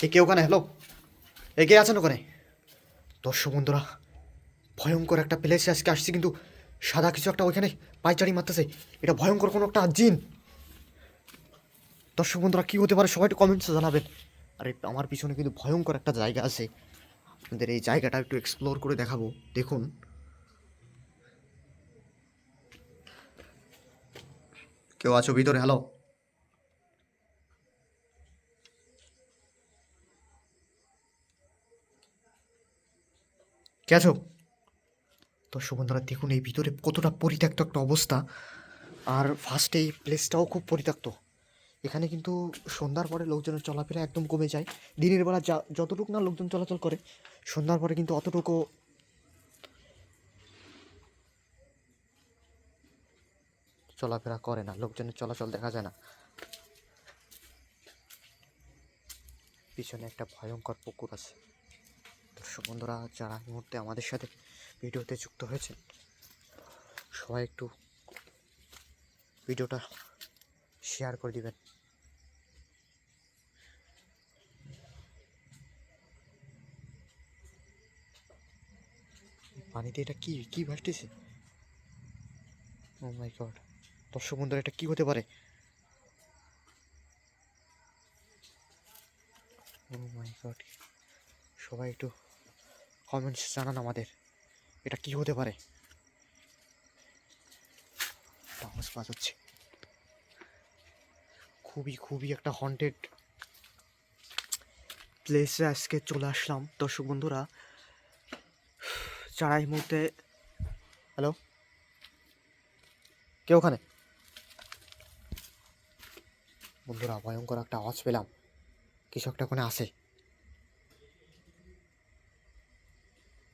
এ কে ওখানে? হ্যালো, এ কে আছেন ওখানে? দর্শক বন্ধুরা, ভয়ঙ্কর একটা প্লেসে আজকে আসছি, কিন্তু সাদা কিছু একটা ওইখানে পায়চারি মারতেছে। এটা ভয়ঙ্কর কোনো একটা জিন। দর্শক বন্ধুরা, কী হতে পারে সবাই একটু কমেন্টসে জানাবেন। আরে আমার পিছনে কিন্তু ভয়ঙ্কর একটা জায়গা আছে, আপনাদের এই জায়গাটা একটু এক্সপ্লোর করে দেখাবো। দেখুন, কেউ আছো ভিতরে? হ্যালো, কে আছো? দর্শক বন্ধুরা দেখুন, এই ভিতরে কতটা পরিত্যক্ত একটা অবস্থা। আর ফার্স্টে এই প্লেসটাও খুব পরিত্যক্ত। এখানে কিন্তু সন্ধ্যার পরে লোকজনের চলাফেরা একদম কমে যায়। দিনের বেলা যতটুকু না লোকজন চলাচল করে, সন্ধ্যার পরে কিন্তু অতটুকু চলাফেরা করে না, লোকজনের চলাচল দেখা যায় না। পিছনে একটা ভয়ঙ্কর পুকুর আছে। দর্শক বন্ধুরা, যারা এই মুহূর্তে আমাদের সাথে ভিডিওতে যুক্ত হয়েছে, সবাই একটু ভিডিওটা শেয়ার করে দিবেন। পানিতে এটা কি কি ভাসতেছে? ও মাই গড! দর্শক বন্ধুরা, এটা কি হতে পারে? ও মাই গড! সবাই একটু কমেন্টস জানান আমাদের, এটা কি হতে পারে? আওয়াজ পাওয়া যাচ্ছে। খুবই খুবই একটা হন্টেড প্লেসে আজকে চলে আসলাম। দর্শক বন্ধুরা, যারা এই মুহূর্তে, হ্যালো, কে ওখানে? বন্ধুরা, ভয়ঙ্কর একটা আওয়াজ পেলাম, কিছু একটা ওখানে আসে।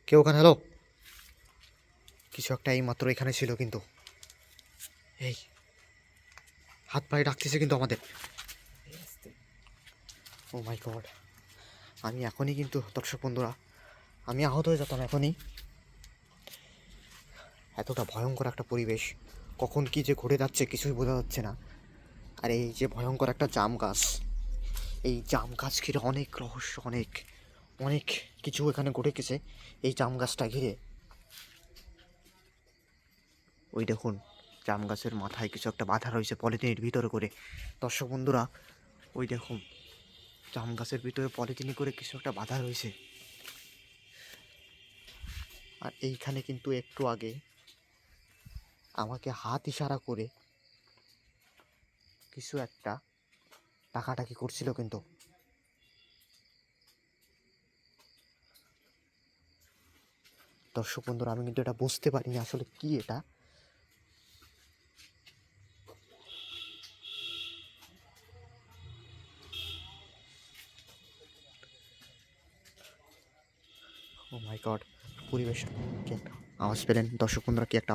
কে ওখানে? হ্যালো, কিছু একটা এই মাত্র এখানে ছিল, কিন্তু এই হাত পায়ে ডাকতেছে কিন্তু আমাদের। ও মাই গড! আমি এখনই কিন্তু, দর্শক বন্ধুরা, আমি আহত হয়ে যেতাম এখনই। এতটা ভয়ঙ্কর একটা পরিবেশ, কখন কি যে ঘটে যাচ্ছে কিছুই বোঝা যাচ্ছে না। আর এই যে ভয়ঙ্কর একটা জাম গাছ, এই জাম গাছ ঘিরে অনেক রহস্য, অনেক অনেক কিছু এখানে ঘটে গেছে এই জাম গাছটা ঘিরে। ওই দেখুন, জাম গাছের মাথায় কিছু একটা বাঁধা রয়েছে পলিথিনের ভিতরে করে। দর্শক বন্ধুরা, ওই দেখুন, জাম গাছের ভিতরে পলিথিনে করে কিছু একটা বাঁধা রয়েছে। আর এইখানে কিন্তু একটু আগে আমাকে হাত ইশারা করে কিছু একটা টাকাটাকি করছিল, কিন্তু দর্শক বন্ধুরা, আমি কিন্তু এটা বুঝতে পারিনি আসলে কি এটা। ও মাই গড! পরিবেশ কি একটা আওয়াজ পেলেন দর্শক বন্ধুরা? কি একটা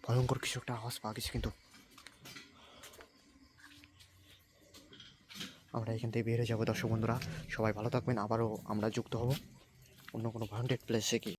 ভয়ঙ্কর কিছু একটা আওয়াজ পাওয়া গেছে, কিন্তু আমরা এখান থেকে বের হয়ে যাবো। দর্শক বন্ধুরা, সবাই ভালো থাকবেন, আবারও আমরা যুক্ত হব অন্য কোনো ভয়ঙ্কর প্লেসে কি